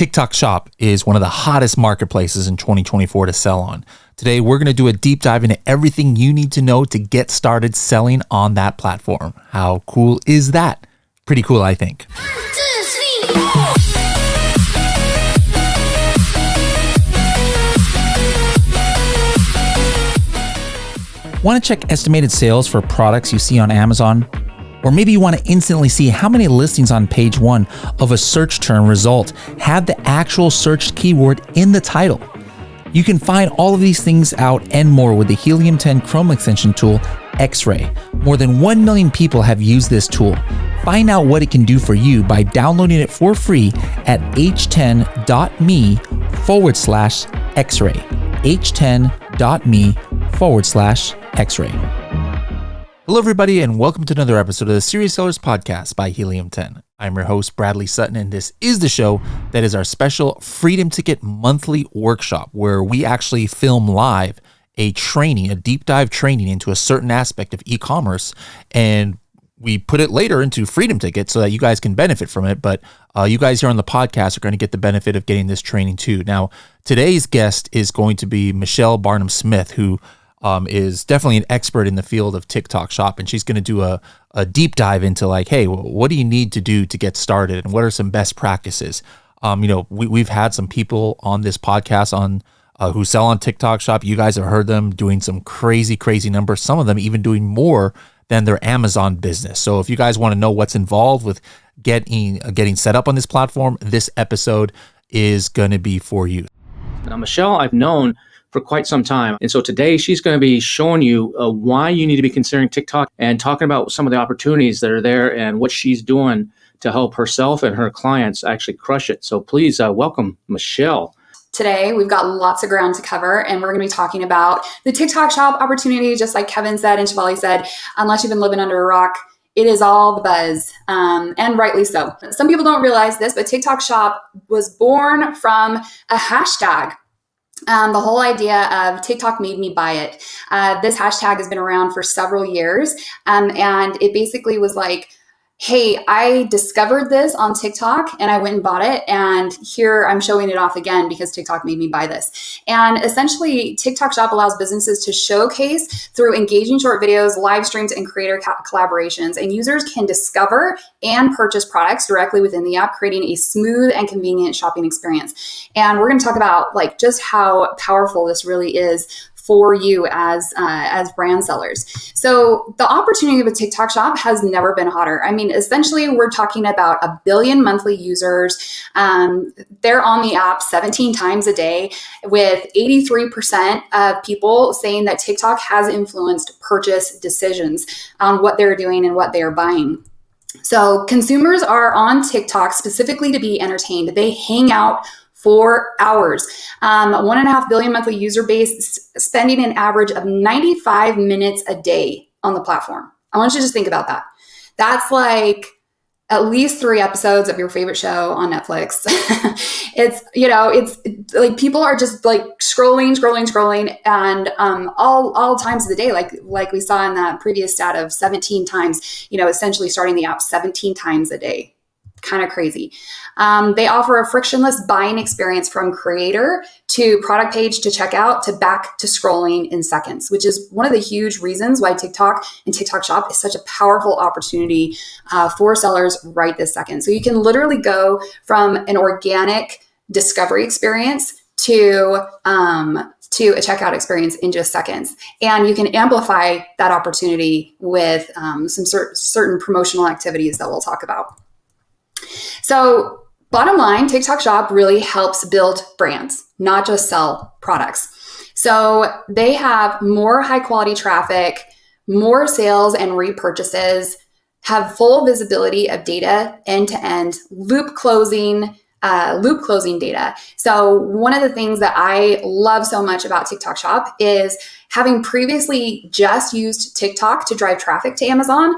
TikTok Shop is one of the hottest marketplaces in 2024 to sell on. Today, we're going to do a deep dive into everything you need to know to get started selling on that platform. How cool is that? Pretty cool, I think. Want to check estimated sales for products you see on Amazon? Or maybe you want to instantly see how many listings on page 1 of a search term result have the actual searched keyword in the title. You can find all of these things out and more with the Helium 10 Chrome extension tool, X-Ray. More than 1 million people have used this tool. Find out what it can do for you by downloading it for free at h10.me/X-Ray. h10.me/X-Ray. Hello, everybody, and welcome to another episode of the Serious Sellers Podcast by Helium 10. I'm your host, Bradley Sutton, and this is the show that is our special Freedom Ticket monthly workshop where we actually film live a training, a deep dive training into a certain aspect of e-commerce, and we put it later into Freedom Ticket so that you guys can benefit from it, but you guys here on the podcast are going to get the benefit of getting this training too. Now, today's guest is going to be Michelle Barnum-Smith, who is definitely an expert in the field of TikTok Shop, and she's going to do a deep dive into like, hey, what do you need to do to get started, and what are some best practices? We've had some people on this podcast who sell on TikTok Shop. You guys have heard them doing some crazy numbers. Some of them even doing more than their Amazon business. So if you guys want to know what's involved with getting set up on this platform, this episode is going to be for you. Now, Michelle, I've known for quite some time. And so today she's going to be showing you why you need to be considering TikTok and talking about some of the opportunities that are there and what she's doing to help herself and her clients actually crush it. So please welcome Michelle. Today, we've got lots of ground to cover, and we're going to be talking about the TikTok Shop opportunity, just like Kevin said and Shivali said. Unless you've been living under a rock, it is all the buzz, and rightly so. Some people don't realize this, but TikTok Shop was born from a hashtag. The whole idea of TikTok made me buy it. This hashtag has been around for several years, and it basically was like, hey, I discovered this on TikTok and I went and bought it, and here I'm showing it off again because TikTok made me buy this. And essentially, TikTok Shop allows businesses to showcase through engaging short videos, live streams, and creator collaborations. And users can discover and purchase products directly within the app, creating a smooth and convenient shopping experience. And we're going to talk about like just how powerful this really is for you as brand sellers. So the opportunity with TikTok Shop has never been hotter. I mean, essentially, we're talking about 1 billion monthly users. They're on the app 17 times a day, with 83% of people saying that TikTok has influenced purchase decisions on what they're doing and what they're buying. So consumers are on TikTok specifically to be entertained. They hang out for hours. 1.5 billion monthly user base, spending an average of 95 minutes a day on the platform. I want you to just think about that. That's like at least 3 episodes of your favorite show on Netflix. It's like people are just like scrolling, and all times of the day, like we saw in that previous stat of 17 times, essentially starting the app 17 times a day. Kind of crazy. They offer a frictionless buying experience from creator to product page to checkout to back to scrolling in seconds, which is one of the huge reasons why TikTok and TikTok Shop is such a powerful opportunity for sellers right this second. So you can literally go from an organic discovery experience to a checkout experience in just seconds. And you can amplify that opportunity with some certain promotional activities that we'll talk about. So bottom line, TikTok Shop really helps build brands, not just sell products. So they have more high quality traffic, more sales and repurchases, have full visibility of data end to end, loop closing data. So one of the things that I love so much about TikTok Shop is having previously just used TikTok to drive traffic to Amazon.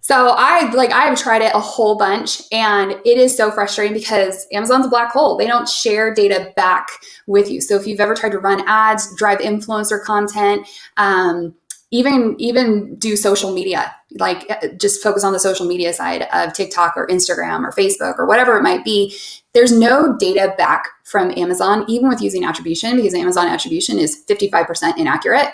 So I've tried it a whole bunch, and it is so frustrating because Amazon's a black hole. They don't share data back with you. So if you've ever tried to run ads, drive influencer content, even do social media, like just focus on the social media side of TikTok or Instagram or Facebook or whatever it might be, There's no data back from Amazon, even with using attribution, because Amazon attribution is 55% inaccurate,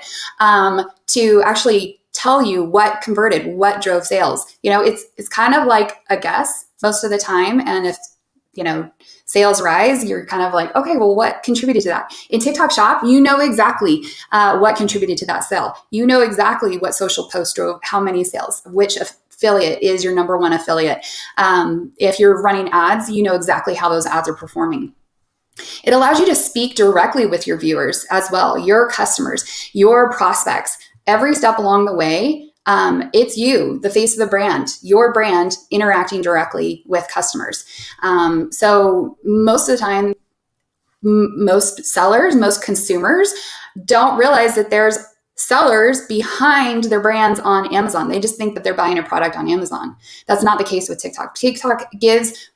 to actually tell you what converted, what drove sales. It's kind of like a guess most of the time. And if, sales rise, you're kind of like, okay, well, what contributed to that? In TikTok Shop, you know exactly what contributed to that sale. You know exactly what social post drove how many sales, which affiliate is your number one affiliate. If you're running ads, you know exactly how those ads are performing. It allows you to speak directly with your viewers as well, your customers, your prospects. Every step along the way, it's you, the face of the brand, your brand interacting directly with customers. So most of the time, most sellers, most consumers don't realize that there's sellers behind their brands on Amazon. They just think that they're buying a product on Amazon. That's not the case with TikTok. TikTok gives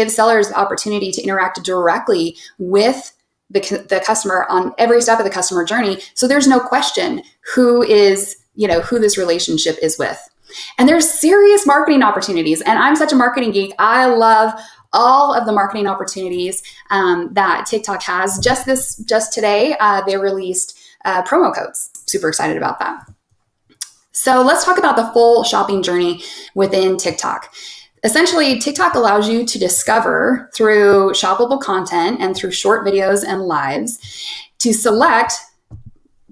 sellers the opportunity to interact directly with the customer on every step of the customer journey. So there's no question who this relationship is with. And there's serious marketing opportunities. And I'm such a marketing geek. I love all of the marketing opportunities that TikTok has. Just today, they released promo codes. Super excited about that. So let's talk about the full shopping journey within TikTok. Essentially, TikTok allows you to discover through shoppable content and through short videos and lives to select,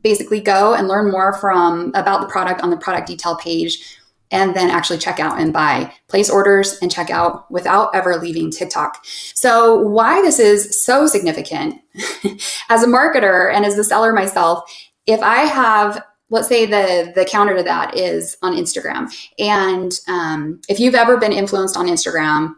basically go and learn more about the product on the product detail page, and then actually check out and buy, place orders and check out without ever leaving TikTok. So why this is so significant as a marketer and as a seller myself, if I have, let's say the counter to that is on Instagram. And if you've ever been influenced on Instagram,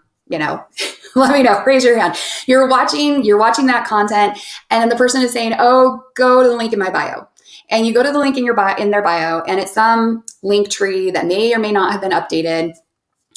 let me know, raise your hand. You're watching that content and then the person is saying, oh, go to the link in my bio. And you go to the link in their bio and it's some link tree that may or may not have been updated.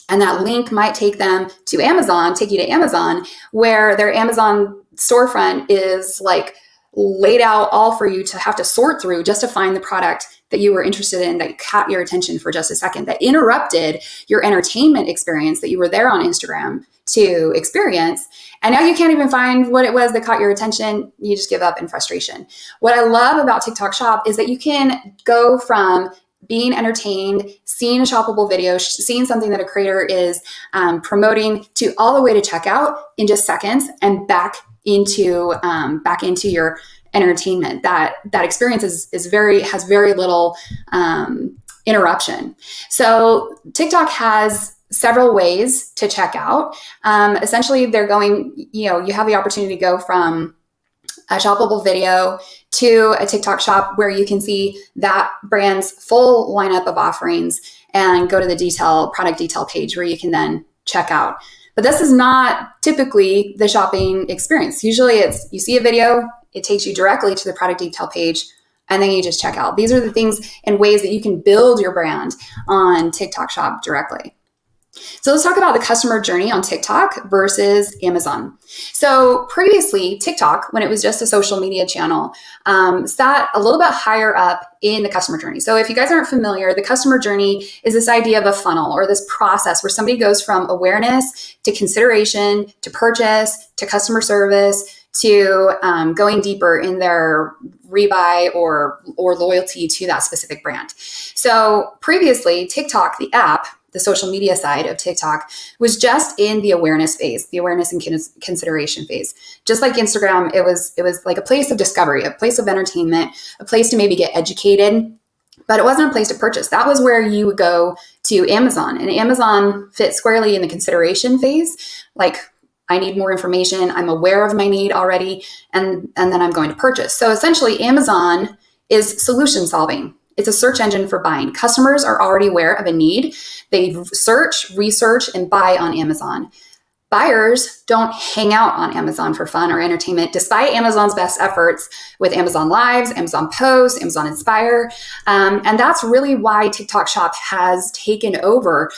And that link might take you to Amazon, where their Amazon storefront is like laid out all for you to have to sort through just to find the product that you were interested in, that caught your attention for just a second, that interrupted your entertainment experience that you were there on Instagram to experience. And now you can't even find what it was that caught your attention. You just give up in frustration. What I love about TikTok Shop is that you can go from being entertained, seeing a shoppable video, seeing something that a creator is promoting, to all the way to checkout in just seconds and back into your entertainment. That experience has very little interruption. So TikTok has several ways to check out. Essentially, they're going, you have the opportunity to go from a shoppable video to a TikTok shop where you can see that brand's full lineup of offerings and go to the product detail page where you can then check out. But this is not typically the shopping experience. Usually you see a video, it takes you directly to the product detail page, and then you just check out. These are the things and ways that you can build your brand on TikTok Shop directly. So let's talk about the customer journey on TikTok versus Amazon. So previously, TikTok, when it was just a social media channel, sat a little bit higher up in the customer journey. So if you guys aren't familiar, the customer journey is this idea of a funnel or this process where somebody goes from awareness to consideration to purchase to customer service to going deeper in their rebuy or loyalty to that specific brand. So previously, TikTok, the app, the social media side of TikTok, was just in the awareness phase, the awareness and consideration phase. Just like Instagram, it was like a place of discovery, a place of entertainment, a place to maybe get educated, but it wasn't a place to purchase. That was where you would go to Amazon, and Amazon fit squarely in the consideration phase. Like, I need more information, I'm aware of my need already, and then I'm going to purchase. So essentially, Amazon is solution solving. It's a search engine for buying. Customers are already aware of a need. They search, research, and buy on Amazon. Buyers don't hang out on Amazon for fun or entertainment, despite Amazon's best efforts with Amazon Lives, Amazon Post, Amazon Inspire. And that's really why TikTok Shop has taken over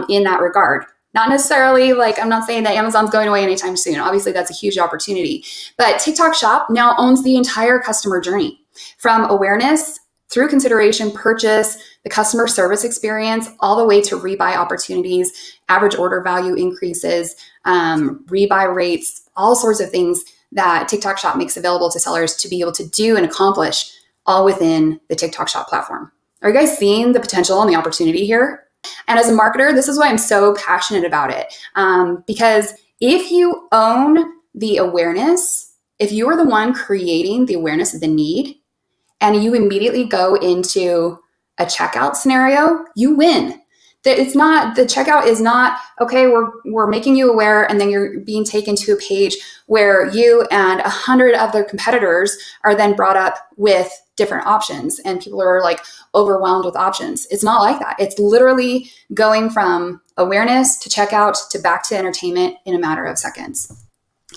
in that regard. Not necessarily, I'm not saying that Amazon's going away anytime soon. Obviously, that's a huge opportunity. But TikTok Shop now owns the entire customer journey, from awareness through consideration, purchase, the customer service experience, all the way to rebuy opportunities average order value increases, rebuy rates, all sorts of things that TikTok Shop makes available to sellers to be able to do and accomplish all within the TikTok Shop platform. Are you guys seeing the potential and the opportunity here? And as a marketer, this is why I'm so passionate about it. Because if you own the awareness, if you are the one creating the awareness of the need, and you immediately go into a checkout scenario, you win. The checkout is not, okay, we're making you aware, and then you're being taken to a page where you and 100 other competitors are then brought up with different options, and people are like overwhelmed with options. It's not like that. It's literally going from awareness to checkout to back to entertainment in a matter of seconds.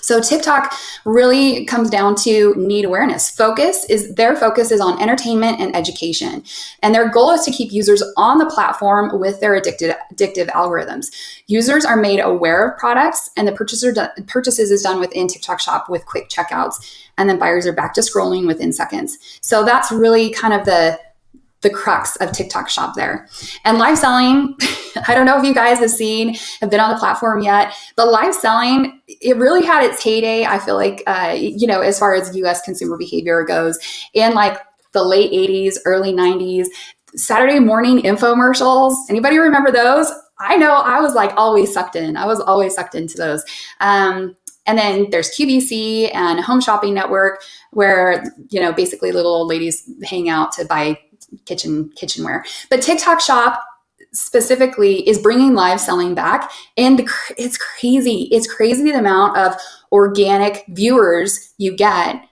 So TikTok really comes down to need awareness. Their focus is on entertainment and education. And their goal is to keep users on the platform with their addictive algorithms. Users are made aware of products, and the purchases is done within TikTok Shop with quick checkouts. And then buyers are back to scrolling within seconds. So that's really kind of the crux of TikTok Shop there. And live selling, I don't know if you guys have been on the platform yet, but live selling, it really had its heyday, I feel like, as far as US consumer behavior goes, in like the late 80s, early 90s, Saturday morning infomercials. Anybody remember those? I know I was like always sucked in. I was always sucked into those. And then there's QVC and Home Shopping Network, where, basically little old ladies hang out to buy kitchenware. But TikTok Shop specifically is bringing live selling back, and it's crazy. It's crazy the amount of organic viewers you get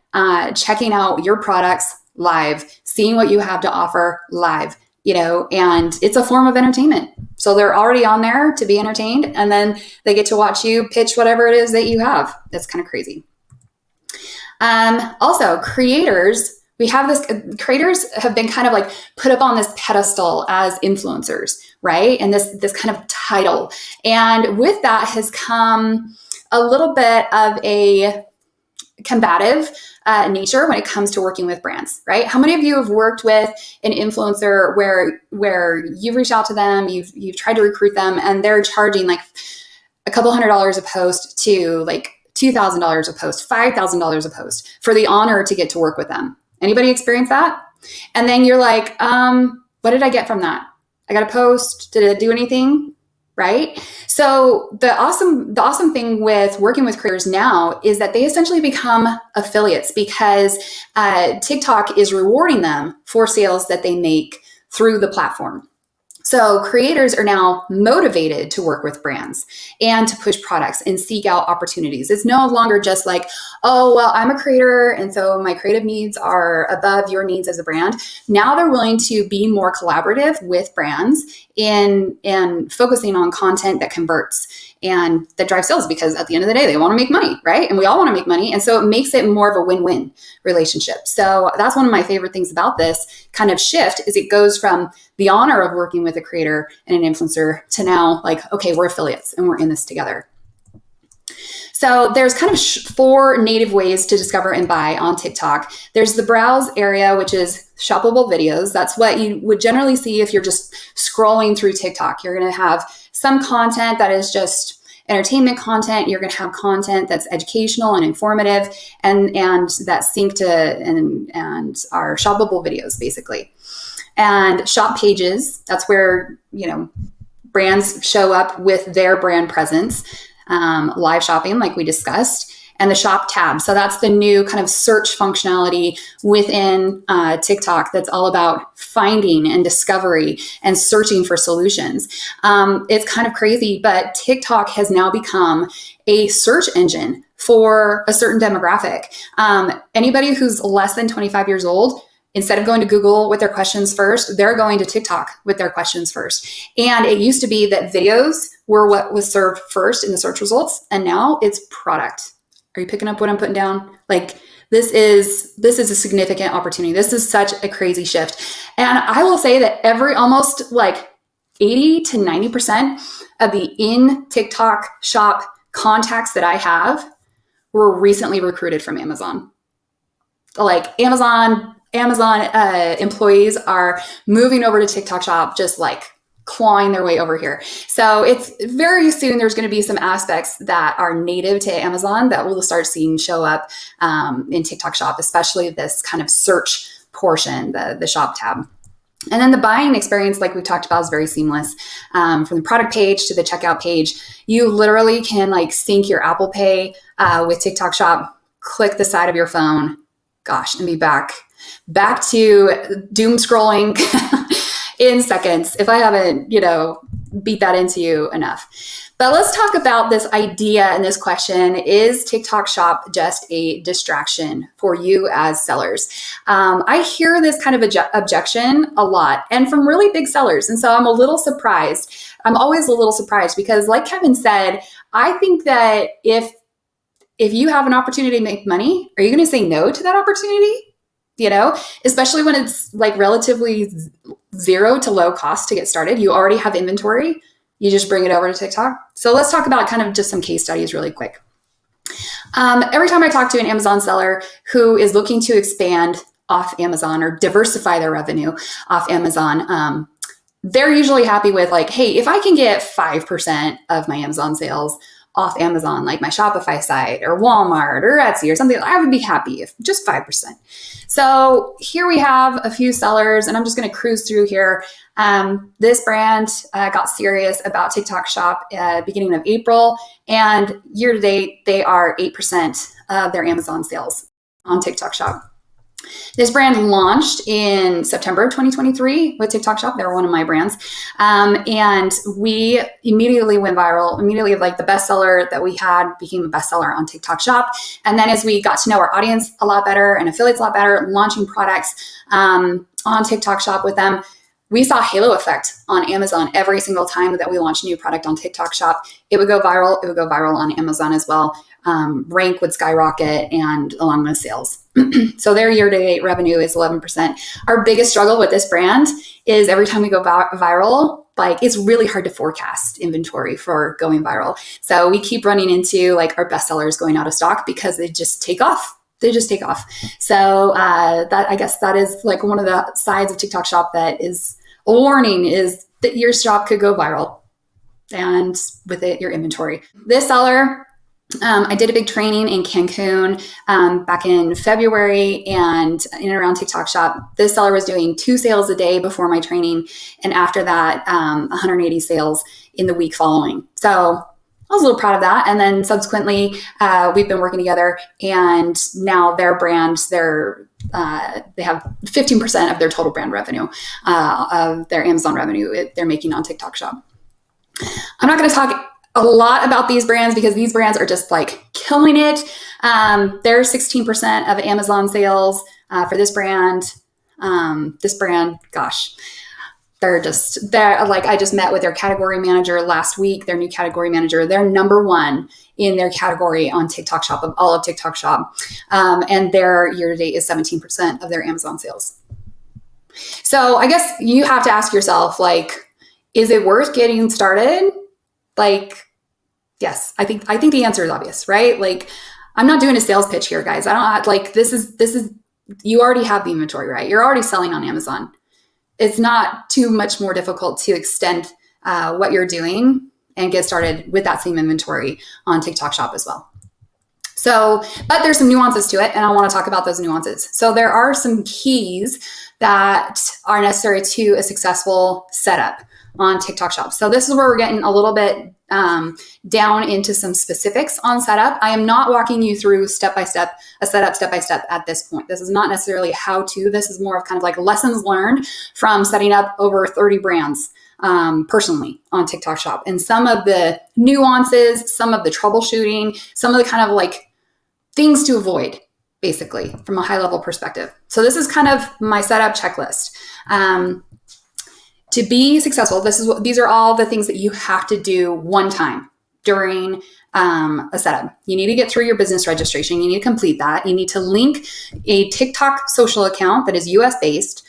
checking out your products live, seeing what you have to offer live, and it's a form of entertainment. So they're already on there to be entertained, and then they get to watch you pitch whatever it is that you have. That's kind of crazy. Also, creators have been kind of like put up on this pedestal as influencers, right? And this kind of title. And with that has come a little bit of a combative nature when it comes to working with brands, right? How many of you have worked with an influencer where you've reached out to them, you've tried to recruit them, and they're charging like a couple $100 a post to like $2,000 a post, $5,000 a post for the honor to get to work with them? Anybody experience that? And then you're like, what did I get from that? I got a post. Did it do anything? Right? So the awesome thing with working with creators now is that they essentially become affiliates, because TikTok is rewarding them for sales that they make through the platform. So creators are now motivated to work with brands and to push products and seek out opportunities. It's no longer just like, oh, well, I'm a creator, and so my creative needs are above your needs as a brand. Now they're willing to be more collaborative with brands in focusing on content that converts and that drives sales, because at the end of the day, they want to make money, right? And we all want to make money. And so it makes it more of a win-win relationship. So that's one of my favorite things about this kind of shift, is it goes from the honor of working with a creator and an influencer to now like, okay, we're affiliates and we're in this together. So there's kind of 4 native ways to discover and buy on TikTok. There's the browse area, which is shoppable videos. That's what you would generally see if you're just scrolling through TikTok. You're going to have some content that is just entertainment content. You're going to have content that's educational and informative, and that sync to and are shoppable videos, basically. And shop pages, that's where, brands show up with their brand presence. Live shopping, like we discussed, and the shop tab. So that's the new kind of search functionality within TikTok that's all about finding and discovery and searching for solutions. It's kind of crazy, but TikTok has now become a search engine for a certain demographic. Anybody who's less than 25 years old, instead of going to Google with their questions first, they're going to TikTok with their questions first. And it used to be that videos were what was served first in the search results, and now it's product. Are you picking up what I'm putting down? Like, this is a significant opportunity. This is such a crazy shift. And I will say that almost like 80 to 90% of the in TikTok shop contacts that I have were recently recruited from Amazon. Like Amazon employees are moving over to TikTok shop just like clawing their way over here. So it's very soon there's going to be some aspects that are native to Amazon that we'll start seeing show up in TikTok Shop, especially this kind of search portion, the shop tab. And then the buying experience, like we talked about, is very seamless. From the product page to the checkout page, you literally can like sync your Apple Pay with TikTok Shop, click the side of your phone, and be back to doom scrolling in seconds, if I haven't, beat that into you enough. But let's talk about this idea and this question: is TikTok Shop just a distraction for you as sellers? I hear this kind of objection a lot, and from really big sellers. And so I'm a little surprised. I'm always a little surprised because, like Kevin said, I think that if you have an opportunity to make money, are you going to say no to that opportunity? Especially when it's like relatively zero to low cost to get started. You already have inventory. You just bring it over to TikTok. So let's talk about kind of just some case studies really quick. Every time I talk to an Amazon seller who is looking to expand off Amazon or diversify their revenue off Amazon, they're usually happy with like, hey, if I can get 5% of my Amazon sales off Amazon, like my Shopify site or Walmart or Etsy or something, I would be happy if just 5%. So here we have a few sellers, and I'm just going to cruise through here. This brand got serious about TikTok Shop beginning of April, and year to date, they are 8% of their Amazon sales on TikTok Shop. This brand launched in September of 2023 with TikTok Shop. They were one of my brands. And we immediately went viral. Immediately, like the bestseller that we had became a bestseller on TikTok Shop. And then as we got to know our audience a lot better and affiliates a lot better, launching products on TikTok Shop with them, we saw a halo effect on Amazon every single time that we launched a new product on TikTok Shop. It would go viral. It would go viral on Amazon as well. Rank would skyrocket, and along with sales. So their year-to-date revenue is 11%. Our biggest struggle with this brand is every time we go viral, like it's really hard to forecast inventory for going viral. So we keep running into like our best sellers going out of stock because they just take off. So I guess that is like one of the sides of TikTok Shop that is a warning, is that your shop could go viral, and with it, your inventory. This seller, I did a big training in Cancun back in February, and in and around TikTok Shop, this seller was doing 2 sales a day before my training. And after that, 180 sales in the week following. So I was a little proud of that. And then subsequently, we've been working together, and now their brand, they have 15% of their total brand revenue, of their Amazon revenue they're making on TikTok Shop. I'm not going to talk a lot about these brands because these brands are just like killing it. They're 16% of Amazon sales for this brand. They're like, I just met with their category manager last week, their new category manager. They're number 1 in their category on TikTok Shop, of all of TikTok Shop. And their year to date is 17% of their Amazon sales. So I guess you have to ask yourself, like, is it worth getting started? Like, yes, I think the answer is obvious, right? Like, I'm not doing a sales pitch here, guys. I don't like, this is, you already have the inventory, right? You're already selling on Amazon. It's not too much more difficult to extend what you're doing and get started with that same inventory on TikTok Shop as well. So, but there's some nuances to it, and I want to talk about those nuances. So there are some keys that are necessary to a successful setup on TikTok Shop. So this is where we're getting a little bit down into some specifics on setup. I am not walking you through a setup step-by-step at this point. This is not necessarily how to. This is more of kind of like lessons learned from setting up over 30 brands personally on TikTok Shop, and some of the nuances, some of the troubleshooting, some of the kind of like things to avoid, basically, from a high-level perspective. So this is kind of my setup checklist. To be successful, these are all the things that you have to do one time during a setup. You need to get through your business registration. You need to complete that. You need to link a TikTok social account that is US based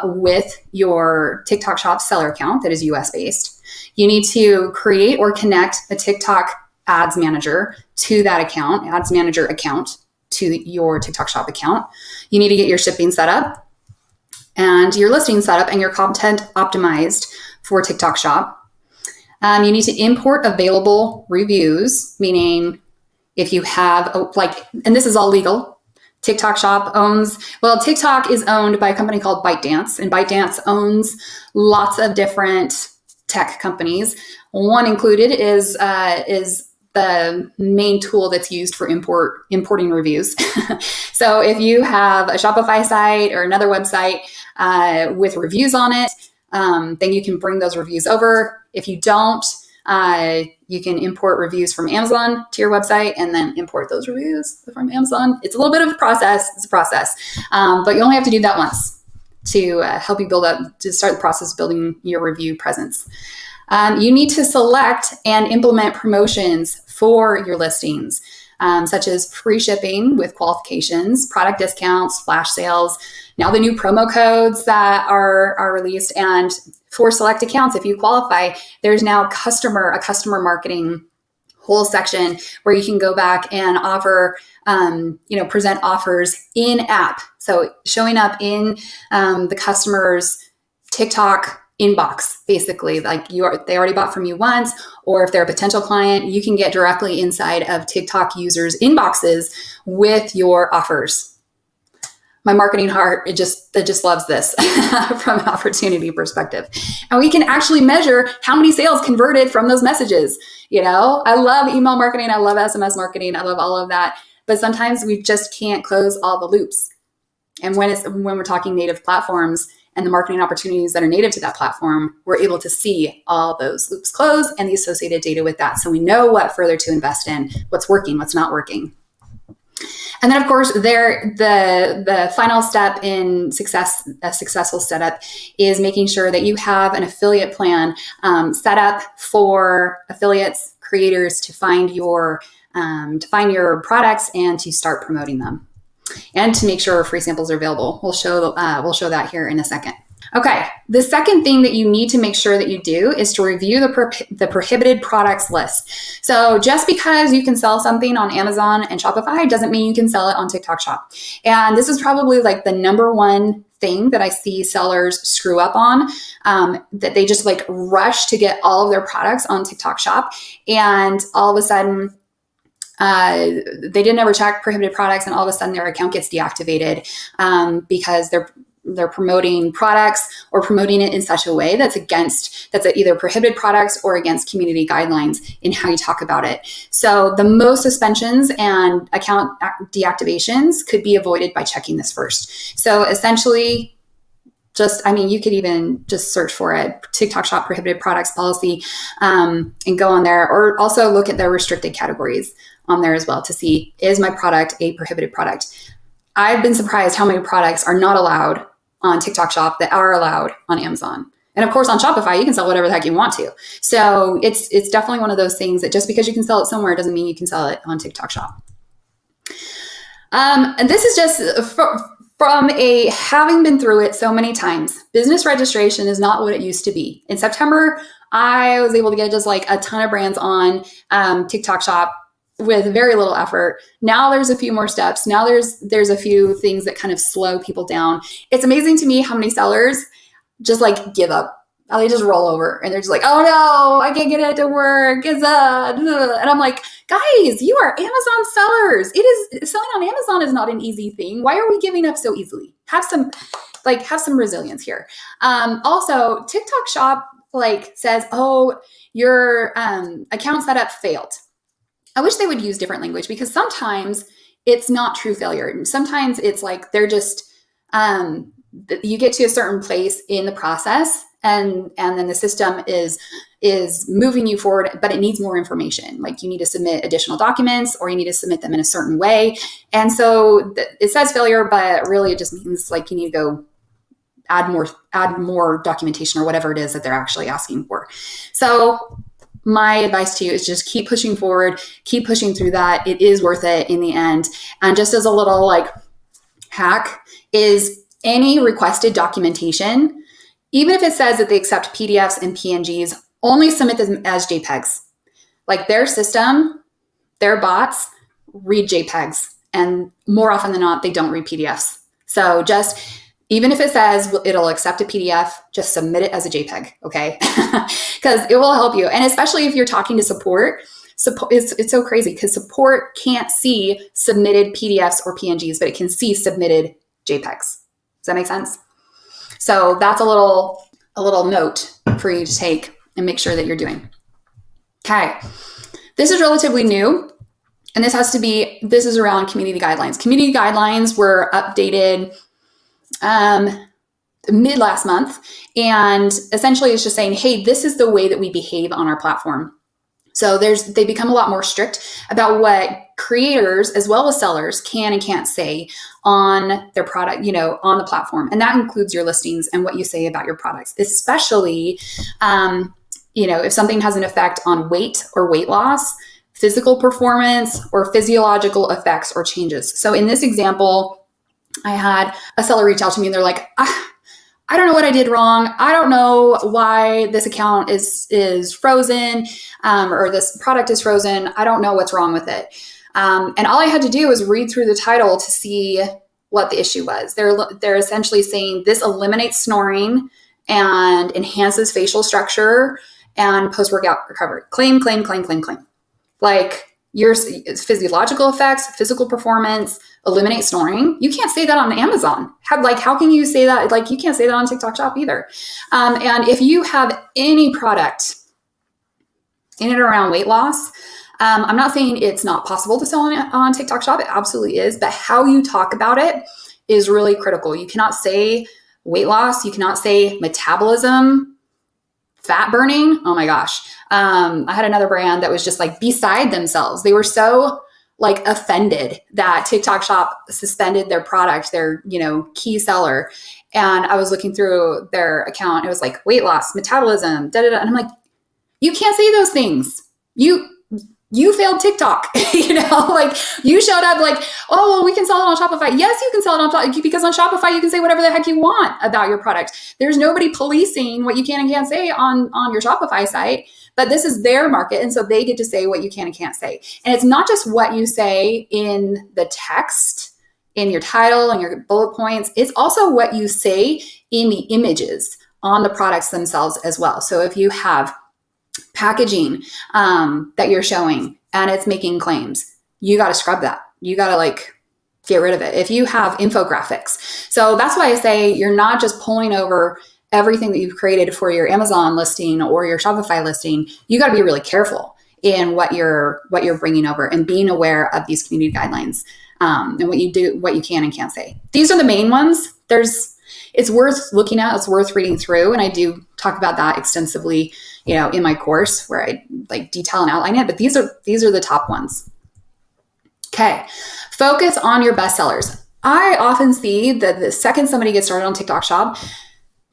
with your TikTok Shop seller account that is US based. You need to create or connect a TikTok ads manager to that account, ads manager account to your TikTok Shop account. You need to get your shipping set up and your listing set up and your content optimized for TikTok Shop. You need to import available reviews, meaning if you have and this is all legal. TikTok Shop TikTok is owned by a company called ByteDance, and ByteDance owns lots of different tech companies. One included is the main tool that's used for importing reviews. So if you have a Shopify site or another website with reviews on it, then you can bring those reviews over. If you don't, you can import reviews from Amazon to your website and then import those reviews from Amazon. It's a little bit of a process. It's a process, but you only have to do that once to help you start the process of building your review presence. You need to select and implement promotions for your listings, such as free shipping with qualifications, product discounts, flash sales, now the new promo codes that are released. And for select accounts, if you qualify, there's now a customer marketing whole section where you can go back and offer, present offers in app. So showing up in the customer's TikTok inbox, basically, like they already bought from you once, or if they're a potential client, you can get directly inside of TikTok users' inboxes with your offers. My marketing heart, it just loves this from an opportunity perspective. And we can actually measure how many sales converted from those messages. I love email marketing. I love SMS marketing. I love all of that. But sometimes we just can't close all the loops. And when we're talking native platforms and the marketing opportunities that are native to that platform, we're able to see all those loops close and the associated data with that. So we know what further to invest in, what's working, what's not working. And then, of course, the final step in a successful setup is making sure that you have an affiliate plan set up for affiliates, creators to find your products and to start promoting them, and to make sure free samples are available. We'll show that here in a second. Okay, the second thing that you need to make sure that you do is to review the prohibited products list. So just because you can sell something on Amazon and Shopify doesn't mean you can sell it on TikTok Shop. And this is probably like the number one thing that I see sellers screw up on, that they just rush to get all of their products on TikTok Shop, and all of a sudden they didn't ever check prohibited products, and all of a sudden their account gets deactivated because they're promoting products or promoting it in such a way that's either prohibited products or against community guidelines in how you talk about it. So the most suspensions and account deactivations could be avoided by checking this first. So essentially, you could even just search for it, TikTok Shop prohibited products policy, and go on there, or also look at their restricted categories on there as well to see, is my product a prohibited product? I've been surprised how many products are not allowed on TikTok Shop that are allowed on Amazon. And of course, on Shopify, you can sell whatever the heck you want to. So it's definitely one of those things that just because you can sell it somewhere doesn't mean you can sell it on TikTok Shop. And this is just from having been through it so many times. Business registration is not what it used to be. In September, I was able to get just a ton of brands on TikTok Shop with very little effort. Now there's a few more steps. Now there's a few things that kind of slow people down. It's amazing to me how many sellers just give up. They just roll over and they're just oh no, I can't get it to work. And I'm like, guys, you are Amazon sellers. Selling on Amazon is not an easy thing. Why are we giving up so easily? Have some resilience here. Also, TikTok Shop says, oh, your account setup failed. I wish they would use different language, because sometimes it's not true failure. Sometimes it's they're just, you get to a certain place in the process and then the system is moving you forward, but it needs more information. You need to submit additional documents, or you need to submit them in a certain way. And so it says failure, but really it just means you need to go add more documentation or whatever it is that they're actually asking for. So my advice to you is just keep pushing forward, keep pushing through that. It is worth it in the end. And just as a little hack is any requested documentation, even if it says that they accept PDFs and PNGs, only submit them as JPEGs. Their system, their bots read JPEGs, and more often than not, they don't read PDFs. So just Even if it says it'll accept a PDF, just submit it as a JPEG, okay? Because it will help you. And especially if you're talking to support it's so crazy because support can't see submitted PDFs or PNGs, but it can see submitted JPEGs. Does that make sense? So that's a little note for you to take and make sure that you're doing. Okay. This is relatively new. And this is around community guidelines. Community guidelines were updated mid last month. And essentially it's just saying, hey, this is the way that we behave on our platform. So they become a lot more strict about what creators as well as sellers can and can't say on their product, on the platform. And that includes your listings and what you say about your products, especially, if something has an effect on weight or weight loss, physical performance, or physiological effects or changes. So in this example, I had a seller reach out to me and they're like, I don't know what I did wrong. I don't know why this account is frozen or this product is frozen. I don't know what's wrong with it. And all I had to do was read through the title to see what the issue was. They're essentially saying this eliminates snoring and enhances facial structure and post-workout recovery. Claim. Like your physiological effects, physical performance, eliminate snoring. You can't say that on Amazon. How can you say that? Like you can't say that on TikTok Shop either. And if you have any product in and around weight loss, I'm not saying it's not possible to sell on TikTok Shop. It absolutely is. But how you talk about it is really critical. You cannot say weight loss. You cannot say metabolism, fat burning. Oh my gosh. I had another brand that was just like beside themselves. They were so offended that TikTok Shop suspended their product, their, key seller. And I was looking through their account. It was like weight loss, metabolism, And I'm like, you can't say those things. You failed TikTok, you showed up oh, well, we can sell it on Shopify. Yes, you can sell it on Shopify because on Shopify, you can say whatever the heck you want about your product. There's nobody policing what you can and can't say on your Shopify site, but this is their market. And so they get to say what you can and can't say. And it's not just what you say in the text, in your title and your bullet points. It's also what you say in the images on the products themselves as well. So if you have packaging that you're showing and it's making claims, you got to scrub that. You got to get rid of it. If you have infographics. So that's why I say you're not just pulling over everything that you've created for your Amazon listing or your Shopify listing. You got to be really careful in what you're bringing over and being aware of these community guidelines and what you can and can't say. These are the main ones. It's worth looking at. It's worth reading through. And I do talk about that extensively, in my course where I detail and outline it. But these are the top ones. Okay. Focus on your best sellers. I often see that the second somebody gets started on TikTok Shop,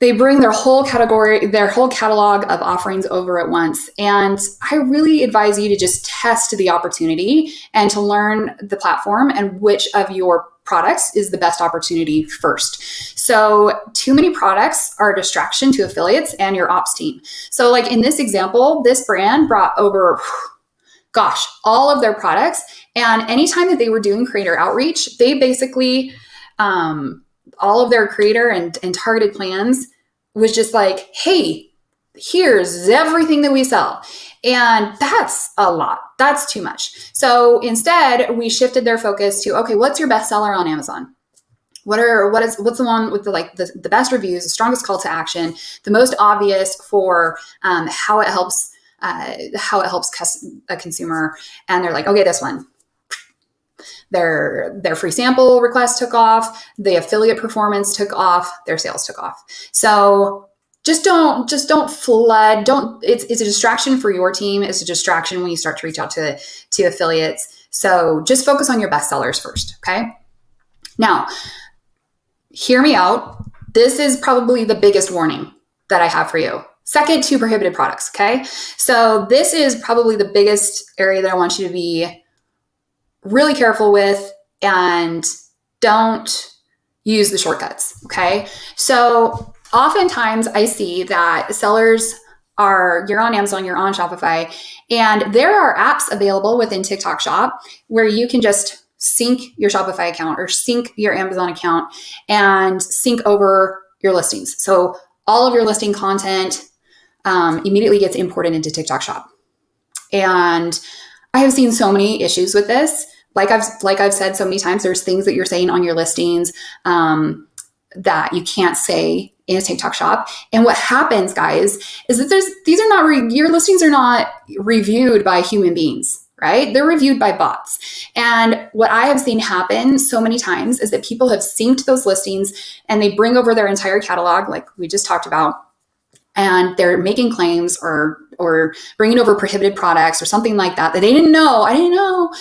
they bring their whole catalog of offerings over at once. And I really advise you to just test the opportunity and to learn the platform and which of your products is the best opportunity first. So too many products are a distraction to affiliates and your ops team. So in this example, this brand brought over, all of their products. And anytime that they were doing creator outreach, they basically, all of their creator and targeted plans was just hey, here's everything that we sell. And that's a lot. That's too much. So instead, we shifted their focus to, okay, what's your best seller on Amazon? What's the one with the best reviews, the strongest call to action, the most obvious for how it helps a consumer? And they're like, okay, this one. Their free sample request took off, the affiliate performance took off, their sales took off. So just don't flood. It's a distraction for your team. It's a distraction when you start to reach out to affiliates. So just focus on your best sellers first. Okay. Now, hear me out. This is probably the biggest warning that I have for you. Second to prohibited products. Okay. So this is probably the biggest area that I want you to be really careful with, and don't use the shortcuts. Okay. So oftentimes I see that sellers you're on Amazon, you're on Shopify, and there are apps available within TikTok Shop where you can just sync your Shopify account or sync your Amazon account and sync over your listings. So all of your listing content immediately gets imported into TikTok Shop. And I have seen so many issues with this. Like I've said so many times, there's things that you're saying on your listings that you can't say in a TikTok Shop. And what happens, guys, is that your listings are not reviewed by human beings, right? They're reviewed by bots. And what I have seen happen so many times is that people have synced those listings and they bring over their entire catalog, like we just talked about, and they're making claims or bringing over prohibited products or something like that they didn't know. I didn't know.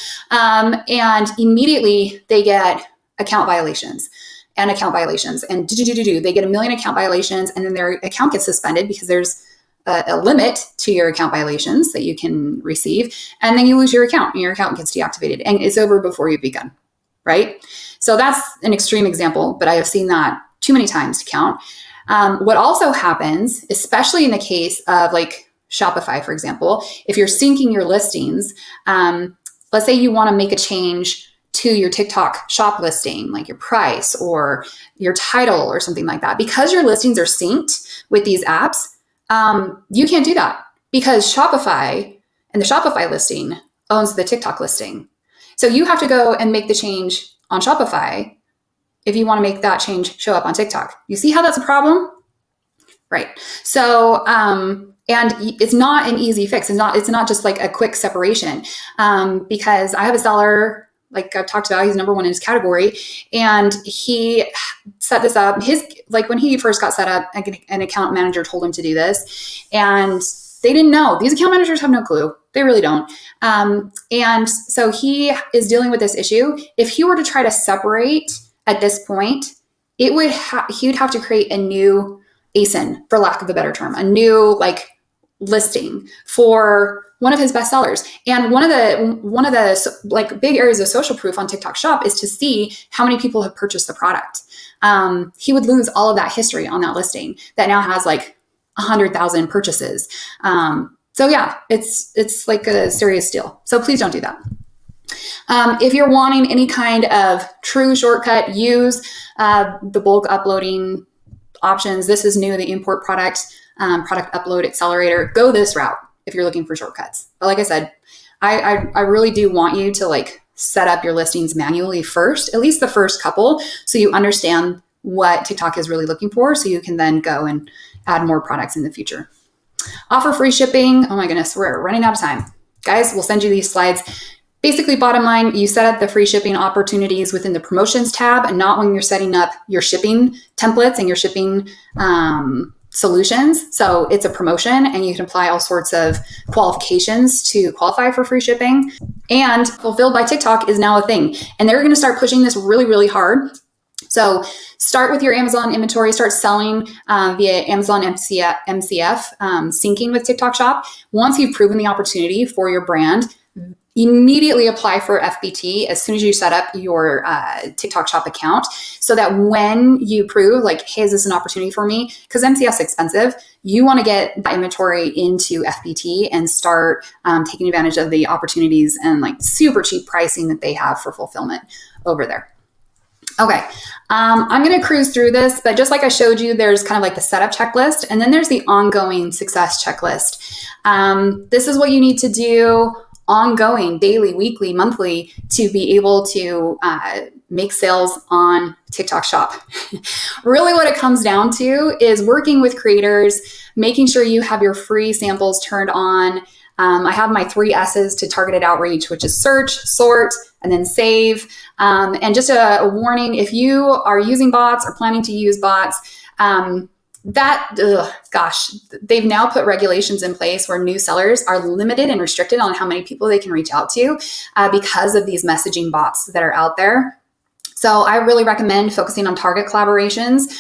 And immediately they get account violations. And they get 1 million account violations, and then their account gets suspended because there's a limit to your account violations that you can receive. And then you lose your account and your account gets deactivated and it's over before you've begun, right? So that's an extreme example, but I have seen that too many times to count. What also happens, especially in the case of like Shopify, for example, if you're syncing your listings, let's say you want to make a change to your TikTok Shop listing, like your price or your title or something like that. Because your listings are synced with these apps, you can't do that because Shopify and the Shopify listing owns the TikTok listing. So you have to go and make the change on Shopify if you want to make that change show up on TikTok. You see how that's a problem? Right. So, and it's not an easy fix. It's not just like a quick separation, because I have a seller, like I've talked about, he's number one in his category, and he set this up. When he first got set up, an account manager told him to do this, and they didn't know. These account managers have no clue. They really don't. And so he is dealing with this issue. If he were to try to separate at this point, he would have to create a new ASIN, for lack of a better term, a new listing for one of his best sellers. And one of the big areas of social proof on TikTok Shop is to see how many people have purchased the product. He would lose all of that history on that listing that now has 100,000 purchases. So yeah, it's like a serious deal. So please don't do that. If you're wanting any kind of true shortcut, use the bulk uploading options. This is new, the import product upload accelerator. Go this route if you're looking for shortcuts. But like I said, I really do want you to set up your listings manually first, at least the first couple, so you understand what TikTok is really looking for, so you can then go and add more products in the future. Offer free shipping. Oh my goodness, we're running out of time. Guys, we'll send you these slides. Basically, bottom line, you set up the free shipping opportunities within the promotions tab and not when you're setting up your shipping templates and your shipping solutions. So it's a promotion and you can apply all sorts of qualifications to qualify for free shipping. And Fulfilled by TikTok is now a thing. And they're going to start pushing this really, really hard. So start with your Amazon inventory, start selling via Amazon MCF, syncing with TikTok Shop. Once you've proven the opportunity for your brand, immediately apply for FBT as soon as you set up your TikTok Shop account, so that when you prove hey, is this an opportunity for me? Because MCF is expensive. You want to get that inventory into FBT and start taking advantage of the opportunities and super cheap pricing that they have for fulfillment over there. Okay, I'm going to cruise through this, but just like I showed you, there's kind of the setup checklist, and then there's the ongoing success checklist. This is what you need to do ongoing, daily, weekly, monthly, to be able to make sales on TikTok Shop. Really what it comes down to is working with creators, making sure you have your free samples turned on. I have my 3 S's to targeted outreach, which is search, sort, and then save. And just a warning, if you are using bots or planning to use bots, they've now put regulations in place where new sellers are limited and restricted on how many people they can reach out to because of these messaging bots that are out there. So I really recommend focusing on target collaborations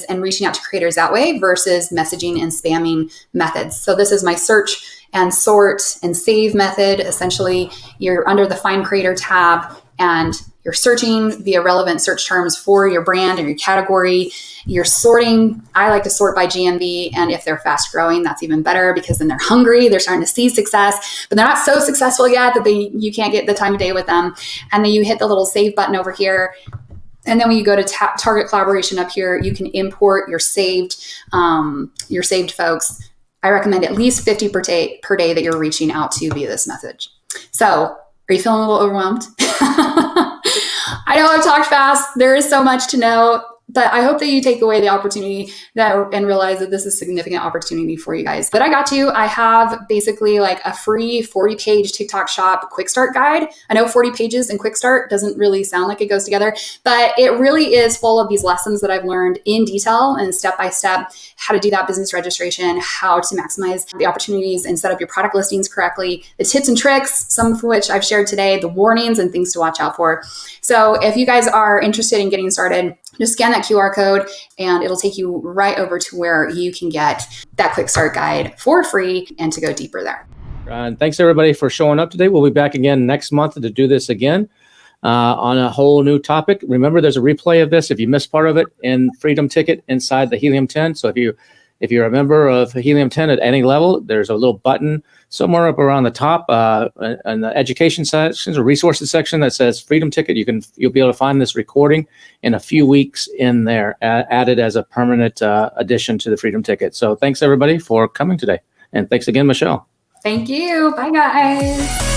and reaching out to creators that way versus messaging and spamming methods. So this is my search and sort and save method. Essentially, you're under the Find Creator tab and you're searching via relevant search terms for your brand or your category. You're sorting. I like to sort by GMV. And if they're fast growing, that's even better because then they're hungry. They're starting to see success, but they're not so successful yet that you can't get the time of day with them. And then you hit the little save button over here. And then when you go to target collaboration up here, you can import your saved folks. I recommend at least 50 per day that you're reaching out to via this message. So are you feeling a little overwhelmed? I know I've talked fast. There is so much to know, but I hope that you take away the opportunity and realize that this is a significant opportunity for you guys. But I got you. I have basically like a free 40-page TikTok shop quick start guide. I know 40 pages and quick start doesn't really sound like it goes together, but it really is full of these lessons that I've learned in detail and step-by-step how to do that business registration, how to maximize the opportunities and set up your product listings correctly, the tips and tricks, some of which I've shared today, the warnings and things to watch out for. So if you guys are interested in getting started, just scan that QR code and it'll take you right over to where you can get that quick start guide for free and to go deeper there. And thanks everybody for showing up today. We'll be back again next month to do this again on a whole new topic. Remember, there's a replay of this if you missed part of it in Freedom Ticket inside the Helium 10. So if you're a member of Helium 10 at any level, there's a little button somewhere up around the top in the education sections or resources section that says Freedom Ticket. You'll be able to find this recording in a few weeks in there, added as a permanent addition to the Freedom Ticket. So thanks everybody for coming today. And thanks again, Michelle. Thank you. Bye guys.